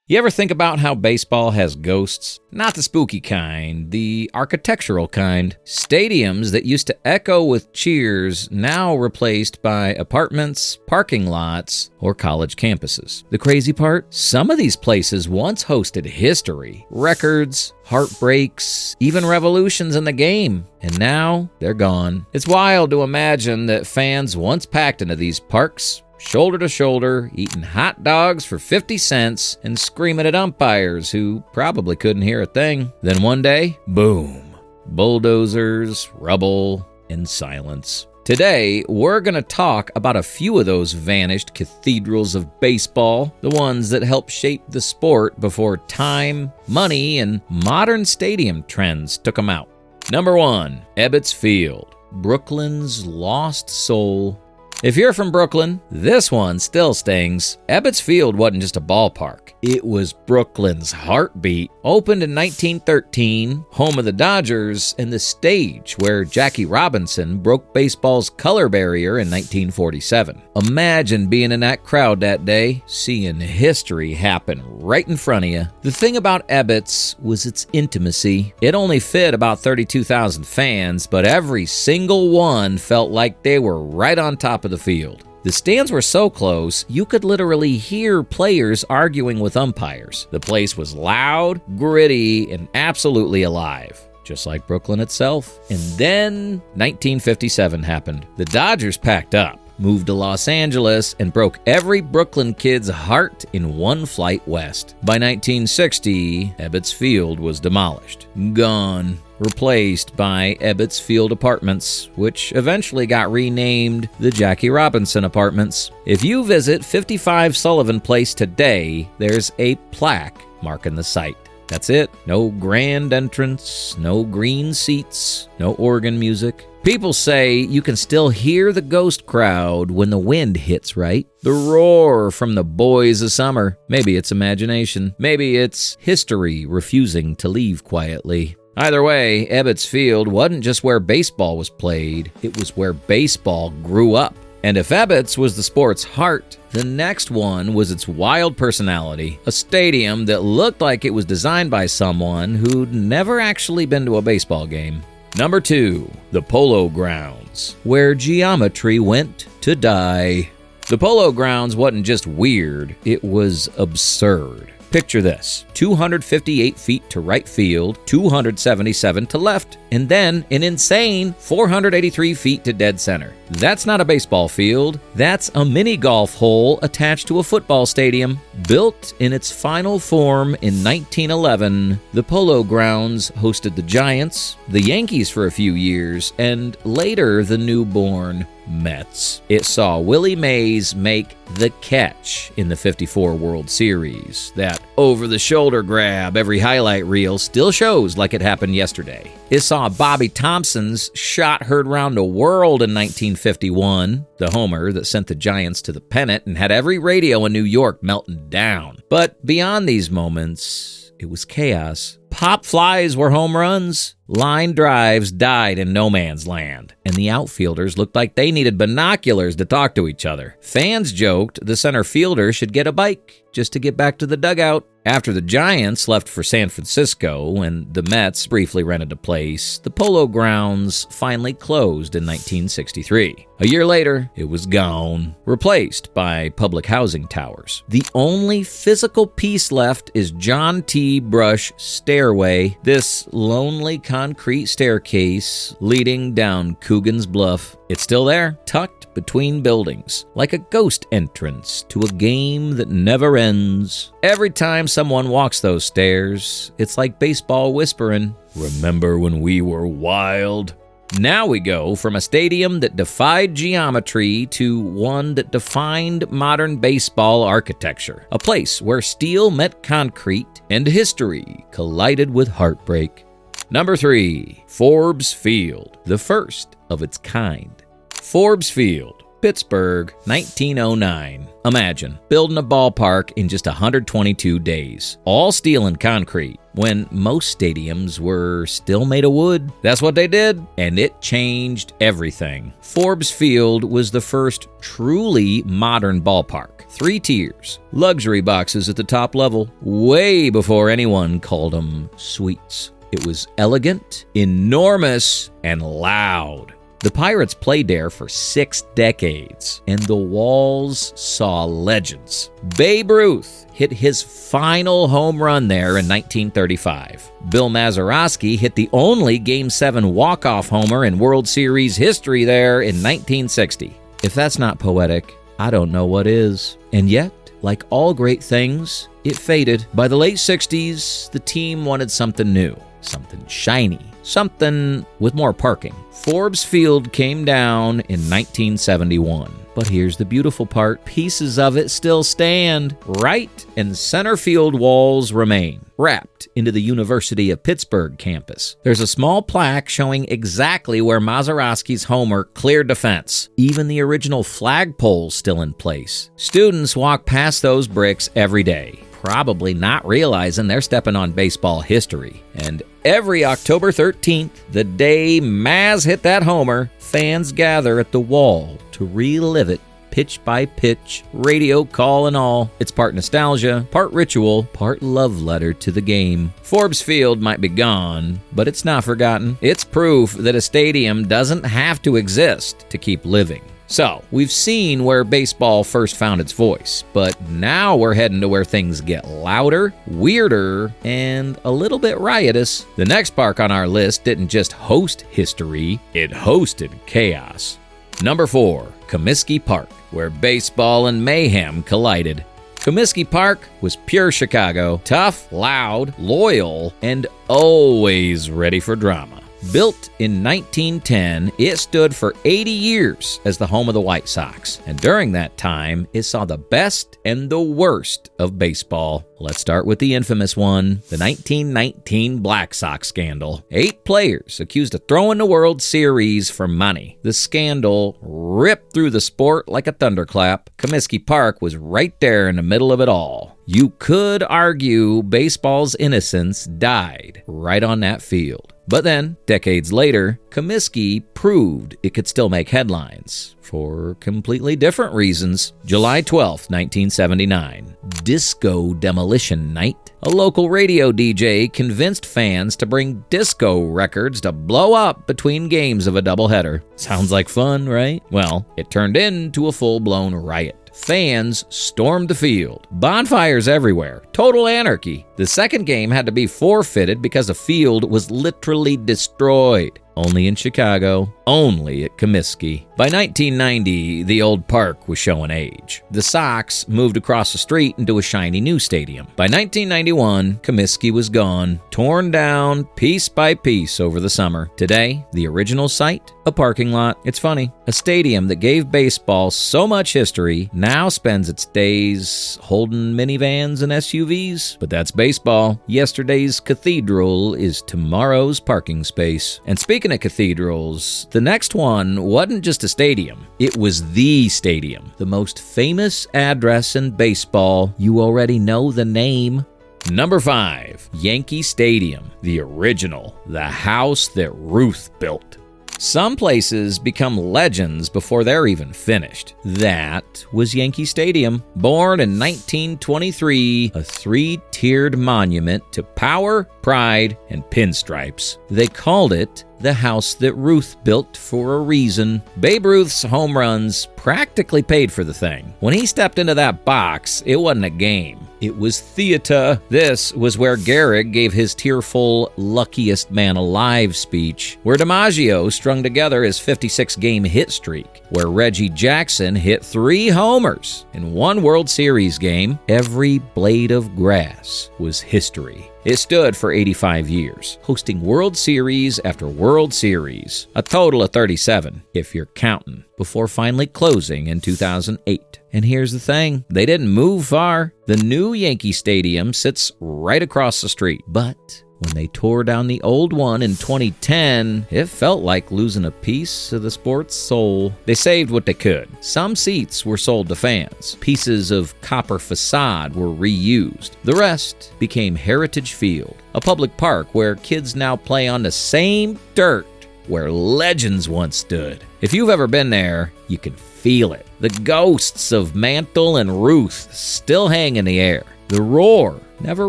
You ever think about how baseball has ghosts? Not the spooky kind, the architectural kind. Stadiums that used to echo with cheers now replaced by apartments, parking lots, or college campuses. The crazy part? Some of these places once hosted history, records, heartbreaks, even revolutions in the game. And now they're gone. It's wild to imagine that fans once packed into these parks, shoulder to shoulder, eating hot dogs for 50 cents and screaming at umpires who probably couldn't hear a thing. Then one day, boom, bulldozers, rubble, and silence. Today, we're going to talk about a few of those vanished cathedrals of baseball, the ones that helped shape the sport before time, money, and modern stadium trends took them out. Number 1, Ebbets Field, Brooklyn's lost soul. If you're from Brooklyn, this one still stings. Ebbets Field wasn't just a ballpark. It was Brooklyn's heartbeat. Opened in 1913, home of the Dodgers, and the stage where Jackie Robinson broke baseball's color barrier in 1947. Imagine being in that crowd that day, seeing history happen right in front of you. The thing about Ebbets was its intimacy. It only fit about 32,000 fans, but every single one felt like they were right on top of the field. The stands were so close, you could literally hear players arguing with umpires. The place was loud, gritty, and absolutely alive, just like Brooklyn itself. And then 1957 happened. The Dodgers packed up, moved to Los Angeles, and broke every Brooklyn kid's heart in one flight west. By 1960, Ebbets Field was demolished. Gone. Replaced by Ebbets Field Apartments, which eventually got renamed the Jackie Robinson Apartments. If you visit 55 Sullivan Place today, there's a plaque marking the site. That's it. No grand entrance, no green seats, no organ music. People say you can still hear the ghost crowd when the wind hits right. The roar from the boys of summer. Maybe it's imagination. Maybe it's history refusing to leave quietly. Either way, Ebbets Field wasn't just where baseball was played, it was where baseball grew up. And if Ebbets was the sport's heart, the next one was its wild personality, a stadium that looked like it was designed by someone who'd never actually been to a baseball game. Number 2, the Polo Grounds, where geometry went to die. The Polo Grounds wasn't just weird, it was absurd. Picture this, 258 feet to right field, 277 to left, and then an insane 483 feet to dead center. That's not a baseball field, that's a mini golf hole attached to a football stadium. Built in its final form in 1911, the Polo Grounds hosted the Giants, the Yankees for a few years, and later the newborn Mets. It saw Willie Mays make the catch in the '54 World Series. That over-the-shoulder grab every highlight reel still shows like it happened yesterday. It saw Bobby Thompson's shot heard round the world in 1951, the homer that sent the Giants to the pennant and had every radio in New York melting down. But beyond these moments, it was chaos. Pop flies were home runs. Line drives died in no man's land, and the outfielders looked like they needed binoculars to talk to each other. Fans joked the center fielder should get a bike just to get back to the dugout. After the Giants left for San Francisco and the Mets briefly rented a place, the Polo Grounds finally closed in 1963. A year later, it was gone, replaced by public housing towers. The only physical piece left is John T. Brush Stairway, this lonely concrete staircase leading down Coogan's Bluff. It's still there, tucked between buildings, like a ghost entrance to a game that never ends. Every time someone walks those stairs, it's like baseball whispering, "Remember when we were wild?" Now we go from a stadium that defied geometry to one that defined modern baseball architecture. A place where steel met concrete and history collided with heartbreak. Number 3, Forbes Field, the first of its kind. Forbes Field, Pittsburgh, 1909. Imagine building a ballpark in just 122 days. All steel and concrete. when most stadiums were still made of wood. That's what they did, and it changed everything. Forbes Field was the first truly modern ballpark. 3 tiers, luxury boxes at the top level, way before anyone called them suites. It was elegant, enormous, and loud. The Pirates played there for 6 decades, and the walls saw legends. Babe Ruth hit his final home run there in 1935. Bill Mazeroski hit the only Game 7 walk-off homer in World Series history there in 1960. If that's not poetic, I don't know what is. And yet, like all great things, it faded. By the late 60s, the team wanted something new, something shiny, something with more parking. Forbes Field came down in 1971. But here's the beautiful part. Pieces of it still stand. Right and center field walls remain, wrapped into the University of Pittsburgh campus. There's a small plaque showing exactly where Mazeroski's homer cleared the fence. Even the original flagpole's still in place. Students walk past those bricks every day, probably not realizing they're stepping on baseball history. And every October 13th, the day Maz hit that homer, fans gather at the wall to relive it, pitch by pitch, radio call and all. It's part nostalgia, part ritual, part love letter to the game. Forbes Field might be gone, but it's not forgotten. It's proof that a stadium doesn't have to exist to keep living. So, we've seen where baseball first found its voice, but now we're heading to where things get louder, weirder, and a little bit riotous. The next park on our list didn't just host history, it hosted chaos. Number 4, Comiskey Park, where baseball and mayhem collided. Comiskey Park was pure Chicago, tough, loud, loyal, and always ready for drama. Built in 1910, it stood for 80 years as the home of the White Sox. And during that time, it saw the best and the worst of baseball. Let's start with the infamous one, the 1919 Black Sox scandal. 8 players accused of throwing the World Series for money. The scandal ripped through the sport like a thunderclap. Comiskey Park was right there in the middle of it all. You could argue baseball's innocence died right on that field. But then, decades later, Comiskey proved it could still make headlines for completely different reasons. July 12, 1979, Disco Demolition Night. A local radio DJ convinced fans to bring disco records to blow up between games of a doubleheader. Sounds like fun, right? Well, it turned into a full-blown riot. Fans stormed the field. Bonfires everywhere. Total anarchy. The second game had to be forfeited because the field was literally destroyed. Only in Chicago, only at Comiskey. By 1990, the old park was showing age. The Sox moved across the street into a shiny new stadium. By 1991, Comiskey was gone, torn down piece by piece over the summer. Today, the original site, a parking lot. It's funny, a stadium that gave baseball so much history now spends its days holding minivans and SUVs. But that's baseball. Yesterday's cathedral is tomorrow's parking space. And speaking of cathedrals, the next one wasn't just a stadium. It was the stadium. The most famous address in baseball. You already know the name. Number 5, Yankee Stadium, the original, the house that Ruth built. Some places become legends before they're even finished. That was Yankee Stadium. Born in 1923, a 3-tiered monument to power, pride, and pinstripes. They called it the house that Ruth built for a reason. Babe Ruth's home runs practically paid for the thing. When he stepped into that box, it wasn't a game. It was theater. This was where Gehrig gave his tearful luckiest man alive speech, where DiMaggio strung together his 56-game hit streak, where Reggie Jackson hit 3 homers in one World Series game. Every blade of grass was history. It stood for 85 years, hosting World Series after World Series, a total of 37, if you're counting, before finally closing in 2008. And here's the thing, they didn't move far. The new Yankee Stadium sits right across the street, but When they tore down the old one in 2010, it felt like losing a piece of the sport's soul. They saved what they could. Some seats were sold to fans. Pieces of copper facade were reused. The rest became Heritage Field, a public park where kids now play on the same dirt where legends once stood. If you've ever been there, you can feel it. The ghosts of Mantle and Ruth still hang in the air. The roar never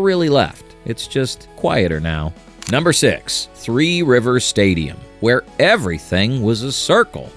really left. It's just quieter now. Number 6, Three Rivers Stadium, where everything was a circle.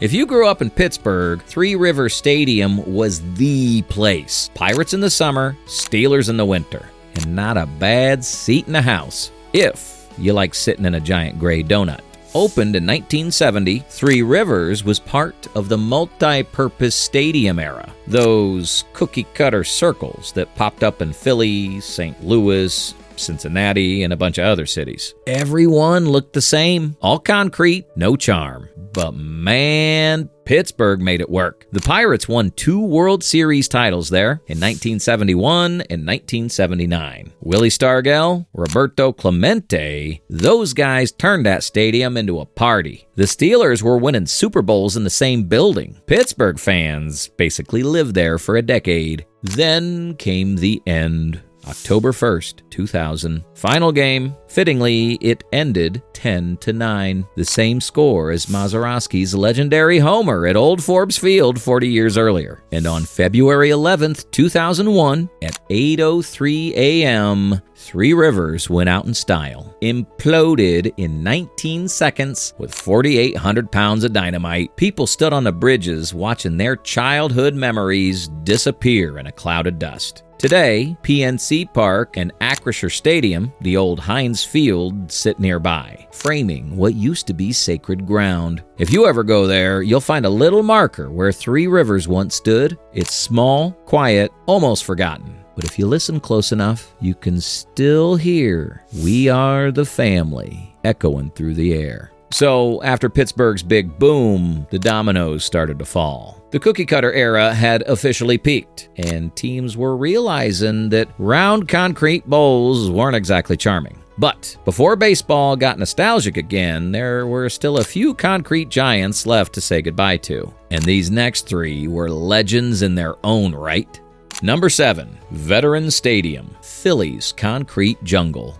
If you grew up in Pittsburgh, Three Rivers Stadium was the place. Pirates in the summer, Steelers in the winter, and not a bad seat in the house, if you like sitting in a giant gray donut. Opened in 1970, Three Rivers was part of the multi-purpose stadium era. Those cookie-cutter circles that popped up in Philly, St. Louis, Cincinnati, and a bunch of other cities. Everyone looked the same. All concrete, no charm. But man, Pittsburgh made it work. The Pirates won 2 World Series titles there in 1971 and 1979. Willie Stargell, Roberto Clemente, those guys turned that stadium into a party. The Steelers were winning Super Bowls in the same building. Pittsburgh fans basically lived there for a decade. Then came the end. October 1st, 2000. Final game. Fittingly, it ended 10-9, the same score as Mazeroski's legendary homer at Old Forbes Field 40 years earlier. And on February 11th, 2001, at 8:03 a.m., Three Rivers went out in style, imploded in 19 seconds with 4,800 pounds of dynamite. People stood on the bridges watching their childhood memories disappear in a cloud of dust. Today, PNC Park and Acrisure Stadium, the old Heinz Field, sit nearby, framing what used to be sacred ground. If you ever go there, you'll find a little marker where Three Rivers once stood. It's small, quiet, almost forgotten. But if you listen close enough, you can still hear "We Are the Family" echoing through the air. So, after Pittsburgh's big boom, the dominoes started to fall. The cookie-cutter era had officially peaked, and teams were realizing that round concrete bowls weren't exactly charming. But before baseball got nostalgic again, there were still a few concrete giants left to say goodbye to. And these next 3 were legends in their own right. Number 7, Veterans Stadium, Philly's concrete jungle.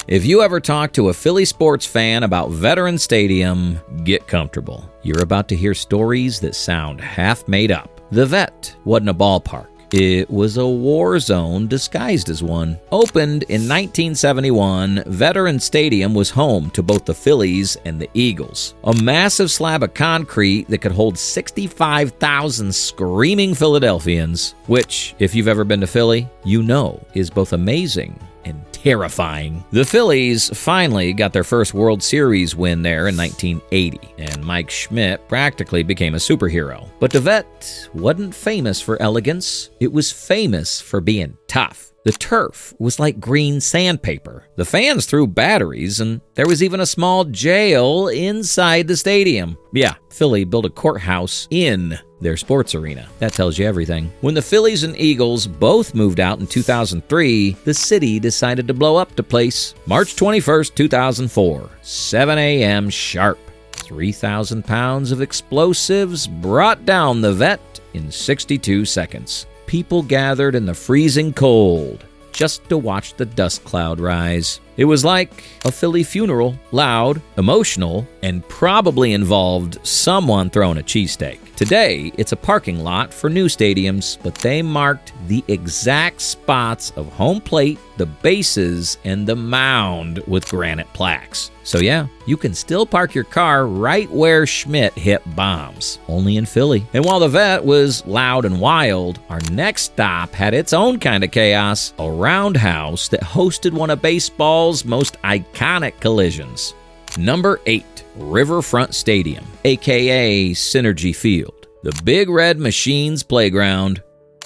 If you ever talk to a Philly sports fan about Veterans Stadium, get comfortable. You're about to hear stories that sound half made up. The Vet wasn't a ballpark. It was a war zone disguised as one. Opened in 1971, Veterans Stadium was home to both the Phillies and the Eagles. A massive slab of concrete that could hold 65,000 screaming Philadelphians, which, if you've ever been to Philly, you know is both amazing and terrifying. The Phillies finally got their first World Series win there in 1980, and Mike Schmidt practically became a superhero. But the Vet wasn't famous for elegance. It was famous for being tough. The turf was like green sandpaper. The fans threw batteries, and there was even a small jail inside the stadium. Yeah, Philly built a courthouse in their sports arena. That tells you everything. When the Phillies and Eagles both moved out in 2003, the city decided to blow up the place. March 21st, 2004, 7 a.m. sharp. 3,000 pounds of explosives brought down the Vet in 62 seconds. People gathered in the freezing cold just to watch the dust cloud rise. It was like a Philly funeral, loud, emotional, and probably involved someone throwing a cheesesteak. Today, it's a parking lot for new stadiums, but they marked the exact spots of home plate, the bases, and the mound with granite plaques. So yeah, you can still park your car right where Schmidt hit bombs, only in Philly. And while the Vet was loud and wild, our next stop had its own kind of chaos, a roundhouse that hosted one of baseball's most iconic collisions. Number 8, Riverfront Stadium, aka Synergy Field, the Big Red Machines playground.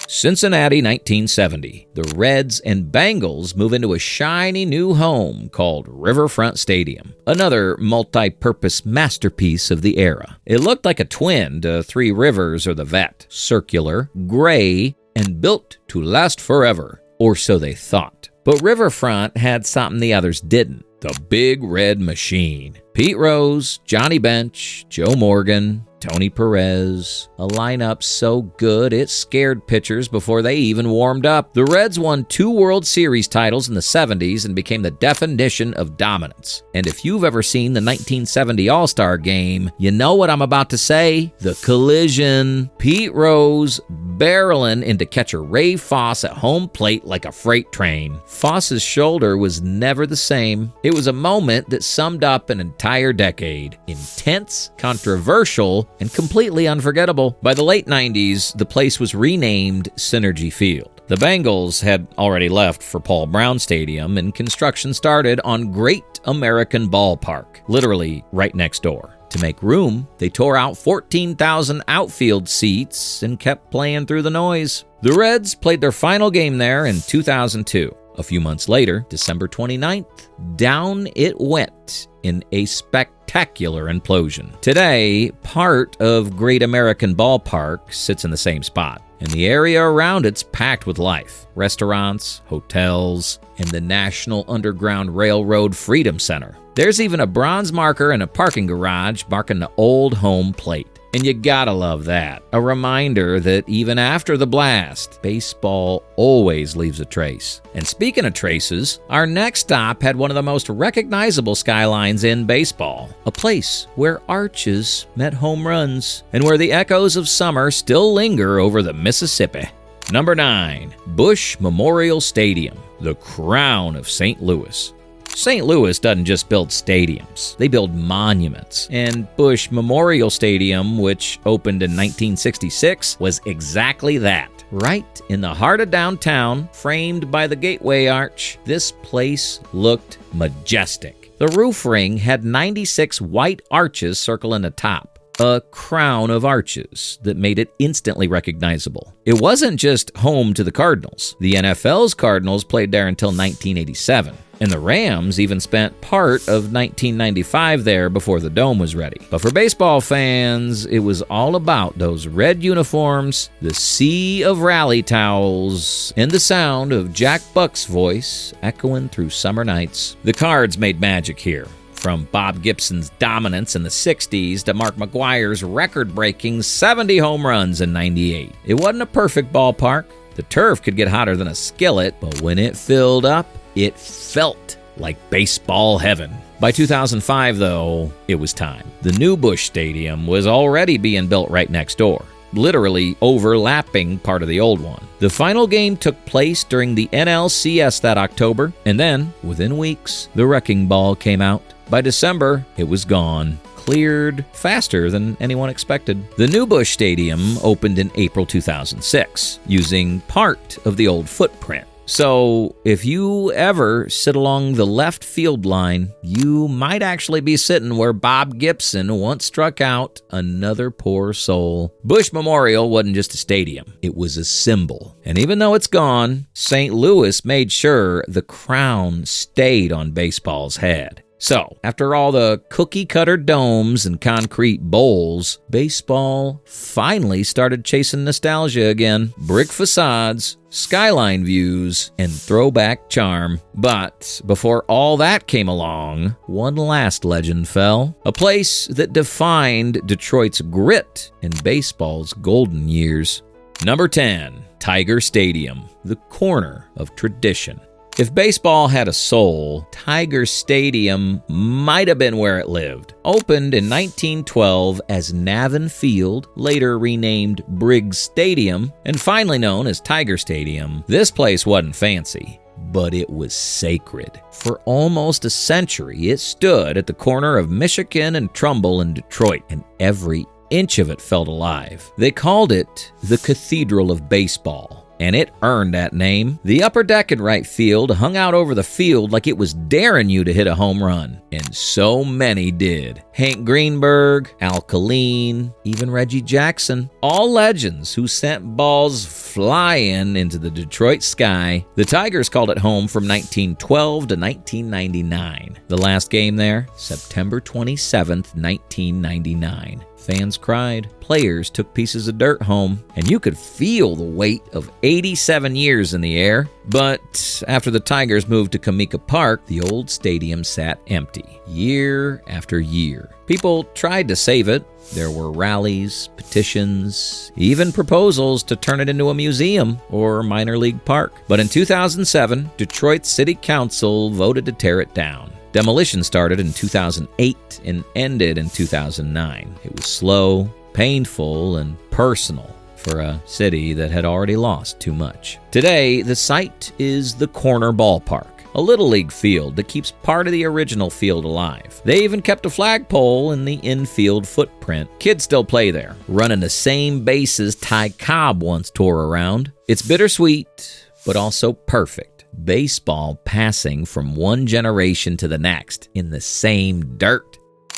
Cincinnati, 1970. The Reds and Bengals move into a shiny new home called Riverfront Stadium, another multi-purpose masterpiece of the era. It looked like a twin to Three Rivers or the Vet, circular, gray, and built to last forever, or so they thought. But Riverfront had something the others didn't. The Big Red Machine. Pete Rose, Johnny Bench, Joe Morgan, Tony Perez. A lineup so good it scared pitchers before they even warmed up. The Reds won 2 World Series titles in the 70s and became the definition of dominance. And if you've ever seen the 1970 All-Star Game, you know what I'm about to say? The collision. Pete Rose barreling into catcher Ray Foss at home plate like a freight train. Foss's shoulder was never the same. It was a moment that summed up an entire decade. Intense, controversial, and completely unforgettable. By the late 90s, the place was renamed Synergy Field. The Bengals had already left for Paul Brown Stadium, and construction started on Great American Ballpark, literally right next door. To make room, they tore out 14,000 outfield seats and kept playing through the noise. The Reds played their final game there in 2002. A few months later, December 29th, down it went in a spectacular implosion. Today, part of Great American Ballpark sits in the same spot, and the area around it's packed with life. Restaurants, hotels, and the National Underground Railroad Freedom Center. There's even a bronze marker in a parking garage marking the old home plate. And you gotta love that. A reminder that even after the blast, baseball always leaves a trace. And speaking of traces, our next stop had one of the most recognizable skylines in baseball. A place where arches met home runs, and where the echoes of summer still linger over the Mississippi. Number 9, Bush Memorial Stadium, the crown of St. Louis. St. Louis doesn't just build stadiums, they build monuments. And Bush Memorial Stadium, which opened in 1966, was exactly that. Right in the heart of downtown, framed by the Gateway Arch, this place looked majestic. The roof ring had 96 white arches circling the top. A crown of arches that made it instantly recognizable. It wasn't just home to the Cardinals. The NFL's Cardinals played there until 1987. And the Rams even spent part of 1995 there before the dome was ready. But for baseball fans, it was all about those red uniforms, the sea of rally towels, and the sound of Jack Buck's voice echoing through summer nights. The Cards made magic here. From Bob Gibson's dominance in the 60s to Mark McGwire's record-breaking 70 home runs in 98. It wasn't a perfect ballpark. The turf could get hotter than a skillet, but when it filled up, it felt like baseball heaven. By 2005, though, it was time. The new Busch Stadium was already being built right next door, literally overlapping part of the old one. The final game took place during the NLCS that October, and then, within weeks, the wrecking ball came out. By December, it was gone. Cleared faster than anyone expected. The new Busch Stadium opened in April 2006, using part of the old footprint. So, if you ever sit along the left field line, you might actually be sitting where Bob Gibson once struck out another poor soul. Bush Memorial wasn't just a stadium, it was a symbol. And even though it's gone, St. Louis made sure the crown stayed on baseball's head. So, after all the cookie-cutter domes and concrete bowls, baseball finally started chasing nostalgia again. Brick facades, skyline views, and throwback charm. But before all that came along, one last legend fell. A place that defined Detroit's grit and baseball's golden years. Number 10, Tiger Stadium, the corner of tradition. If baseball had a soul, Tiger Stadium might have been where it lived. Opened in 1912 as Navin Field, later renamed Briggs Stadium, and finally known as Tiger Stadium, this place wasn't fancy, but it was sacred. For almost a century, it stood at the corner of Michigan and Trumbull in Detroit, and every inch of it felt alive. They called it the Cathedral of Baseball. And it earned that name. The upper deck in right field hung out over the field like it was daring you to hit a home run. And so many did. Hank Greenberg, Al Kaline, even Reggie Jackson. All legends who sent balls flying into the Detroit sky. The Tigers called it home from 1912 to 1999. The last game there, September 27th, 1999. Fans cried, players took pieces of dirt home, and you could feel the weight of 87 years in the air. But after the Tigers moved to Kamika Park, the old stadium sat empty, year after year. People tried to save it. There were rallies, petitions, even proposals to turn it into a museum or minor league park. But in 2007, Detroit City Council voted to tear it down. Demolition started in 2008 and ended in 2009. It was slow, painful, and personal for a city that had already lost too much. Today, the site is the Corner Ballpark, a Little League field that keeps part of the original field alive. They even kept a flagpole in the infield footprint. Kids still play there, running the same bases Ty Cobb once tore around. It's bittersweet, but also perfect. Baseball passing from one generation to the next in the same dirt.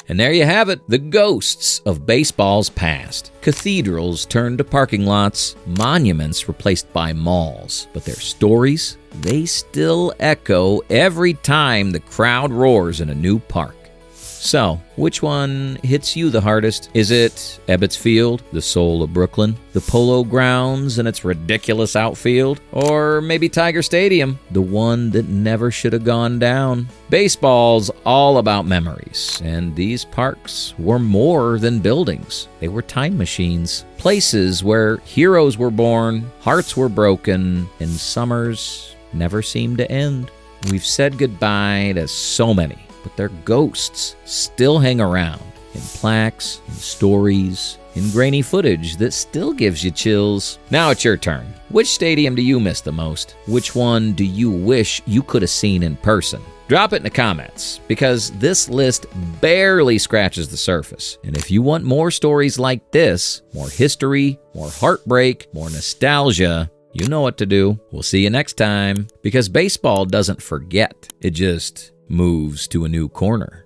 And there you have it, the ghosts of baseball's past. Cathedrals turned to parking lots, monuments replaced by malls. But their stories, they still echo every time the crowd roars in a new park. So, which one hits you the hardest? Is it Ebbets Field, the soul of Brooklyn, the Polo Grounds and its ridiculous outfield, or maybe Tiger Stadium, the one that never should have gone down? Baseball's all about memories, and these parks were more than buildings. They were time machines, places where heroes were born, hearts were broken, and summers never seemed to end. We've said goodbye to so many, but their ghosts still hang around in plaques, in stories, in grainy footage that still gives you chills. Now it's your turn. Which stadium do you miss the most? Which one do you wish you could have seen in person? Drop it in the comments, because this list barely scratches the surface. And if you want more stories like this, more history, more heartbreak, more nostalgia, you know what to do. We'll see you next time, because baseball doesn't forget. It just moves to a new corner.